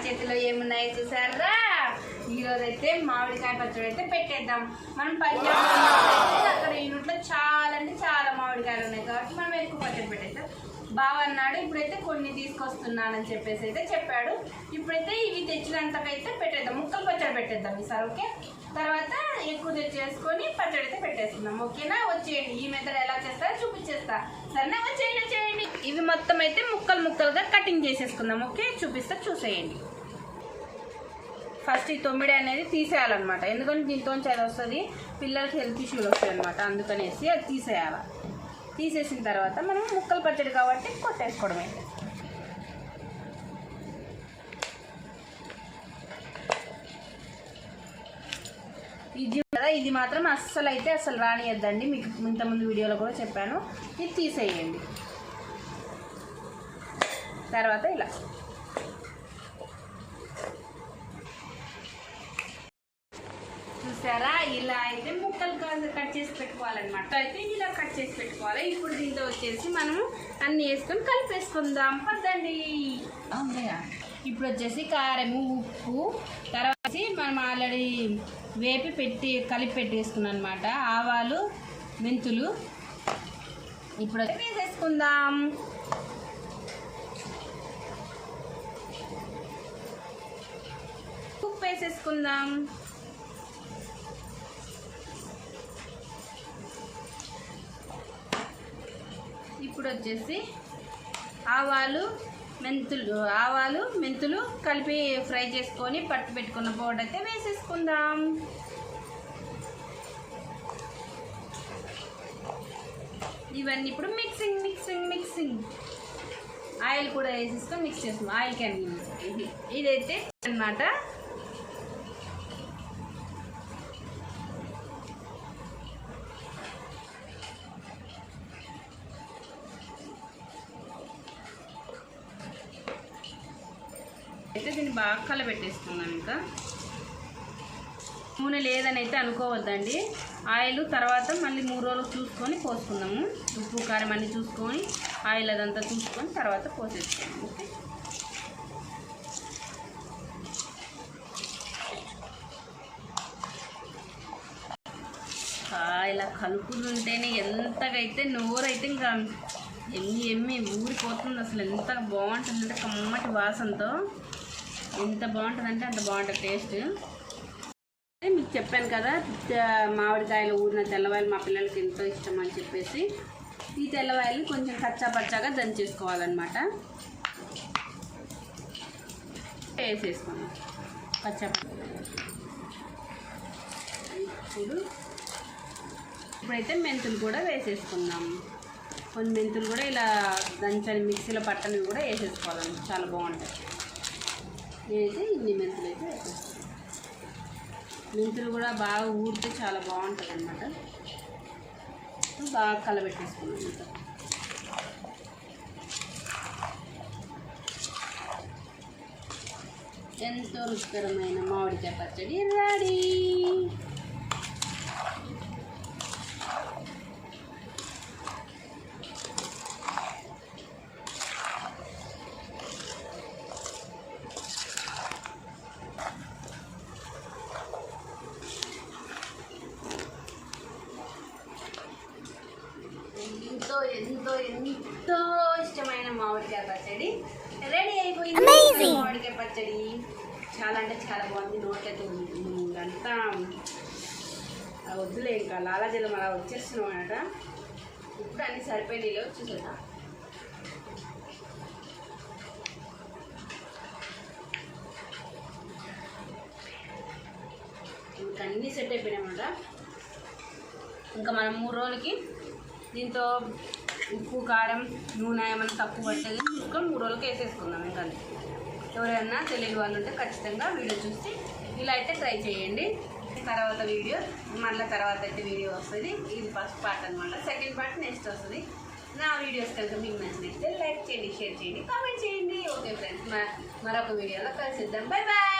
చేతిలో ఏమున్నాయో చూసారా. ఈరోజు అయితే మామిడికాయ పచ్చడి అయితే పెట్టేద్దాం. మనం పంజాబ్ అక్కడ యూనిట్లో చాలా అంటే చాలా మామిడికాయలు ఉన్నాయి కాబట్టి మనం ఎక్కువ పచ్చడి పెట్టేద్దాం. బావ అన్నాడు ఇప్పుడైతే కొన్ని తీసుకొస్తున్నానని చెప్పేసి అయితే చెప్పాడు. ఇప్పుడైతే ఇవి తెచ్చినంతకైతే పెట్టేద్దాం, ముక్కలు పచ్చడి పెట్టేద్దాం ఈసారి. ఓకే, తర్వాత ఎక్కువ తెచ్చేసుకొని పచ్చడి అయితే పెట్టేసుకుందాం. ఓకేనా, వచ్చేయండి. ఈ మెథడ్ ఎలా చేస్తారో చూపించేస్తా. సరేనా, వచ్చేయండి. ఇవి మొత్తం అయితే ముక్కలు ముక్కలుగా కటింగ్ చేసేసుకుందాం. ఓకే, చూపిస్తా, చూసేయండి. ఫస్ట్ ఈ తొమ్మిడి అనేది తీసేయాలన్నమాట, ఎందుకంటే దీంతోంచి అది వస్తుంది, పిల్లలకి హెల్త్ ఇష్యూలు వస్తాయి అనమాట. అందుకనేసి అది తీసేయాలి. తీసేసిన తర్వాత మనం ముక్కలు పచ్చడి కాబట్టి కొట్టేసుకోవడమే. ఇది కదా, ఇది మాత్రం అస్సలు రానియద్దండి. మీకు ఇంతకుముందు వీడియోలో కూడా చెప్పాను. ఇది తీసేయండి. తర్వాత ఇలా చూసారా, ఇలా అయితే ముక్కలు కట్ చేసి పెట్టుకోవాలన్నమాట. అయితే ఇలా కట్ చేసి పెట్టుకోవాలి. ఇప్పుడు దీంతో వచ్చేసి మనము అన్నీ వేసుకొని కలిపేసుకుందాం. పదండి. ఇప్పుడు వచ్చేసి కారము, ఉప్పు, తర్వాత మనం ఆల్రెడీ వేపి కలిపి పెట్టేసుకున్నాం అనమాట. ఆవాలు, మెంతులు ఇప్పుడు వేసేసుకుందాం. ఉప్పు వేసేసుకుందాం. ఇప్పుడు వచ్చేసి ఆవాలు మెంతులు కలిపి ఫ్రై చేసుకొని పట్టు పెట్టుకున్న పౌడర్ అయితే వేసేసుకుందాం. ఇవన్నీ ఇప్పుడు మిక్సింగ్. ఆయిల్ కూడా వేసేసుకొని మిక్స్ చేసుకుందాం. ఆయిల్ క్యాన్ ఇదైతే అన్నమాట. అయితే దీన్ని బాగా కలబెట్టేసుకున్నాం. ఇంకా నూనె లేదని అయితే అనుకోవద్దండి. ఆయిల్ తర్వాత మళ్ళీ 3 రోజులు చూసుకొని పోసుకుందాము. ఉప్పు కారం అన్నీ చూసుకొని ఆయిల్ అదంతా చూసుకొని తర్వాత పోసేసుకున్నాము. ఓకే, ఇలా కలుపుతుంటేనే ఎంతకైతే నోరైతే ఇంకా ఎమ్మి ఊరిపోతుంది. అసలు ఎంత బాగుంటుందంటే కమ్మటి వాసనతో ఎంత బాగుంటుందంటే అంత బాగుంటుంది టేస్ట్. మీకు చెప్పాను కదా, మామిడికాయలు ఊరిన తెల్లవాయలు మా పిల్లలకి ఎంతో ఇష్టం అని చెప్పేసి ఈ తెల్లవాయలు కొంచెం కచ్చా పచ్చాగా దంచేసుకోవాలన్నమాట. వేసేసుకున్నాం కచ్చా పచ్చగా. ఇప్పుడైతే మెంతులు కూడా వేసేసుకుందాం. కొన్ని మెంతులు కూడా ఇలా దంచని మిక్సీలో పట్టని కూడా వేసేసుకోవాలండి, చాలా బాగుంటాయి. నేనైతే ఇన్ని మెంతులు అయితే వేసేస్తాను. మెంతులు కూడా బాగా ఊరితే చాలా బాగుంటుంది అన్నమాట. బాగా కలబెట్టేసుకున్నాం. ఇంకా ఎంతో రుచికరమైన మామిడికాయ పచ్చడి రెడీ. ఎంతో ఇష్టమైన మామిడికాయ పచ్చడి రెడీ అయిపోయింది. మామిడికాయ పచ్చడి చాలా అంటే చాలా బాగుంది. నోట్లయితే అంతా వద్దులే, ఇంకా లాలాజలం అలా వచ్చేస్తున్నాం అన్నమాట. ఇప్పుడు అన్నీ సరిపోయినాయిలో చూసేదా. ఇంకా అన్నీ సెట్ అయిపోయినాయన్నమాట. ఇంకా మనం 3 రోజులకి దీంతో ఉప్పు కారం నూనె ఏమైనా తక్కువ పట్టేది చూసుకొని 3 రోజులకి వేసేసుకుందాం. ఇంకా ఎవరైనా తెలియని వాళ్ళు ఉంటే ఖచ్చితంగా వీడియో చూసి ఇలా అయితే ట్రై చేయండి. తర్వాత వీడియో తర్వాత అయితే వీడియో వస్తుంది. ఇది ఫస్ట్ పార్ట్ అనమాట. సెకండ్ పార్ట్ నెక్స్ట్ వస్తుంది. నా వీడియోస్ కనుక మీకు నచ్చినట్లయితే లైక్ చేయండి, షేర్ చేయండి, కామెంట్ చేయండి. ఓకే ఫ్రెండ్స్, మరొక వీడియోలో కలిసిద్దాం. Bye bye.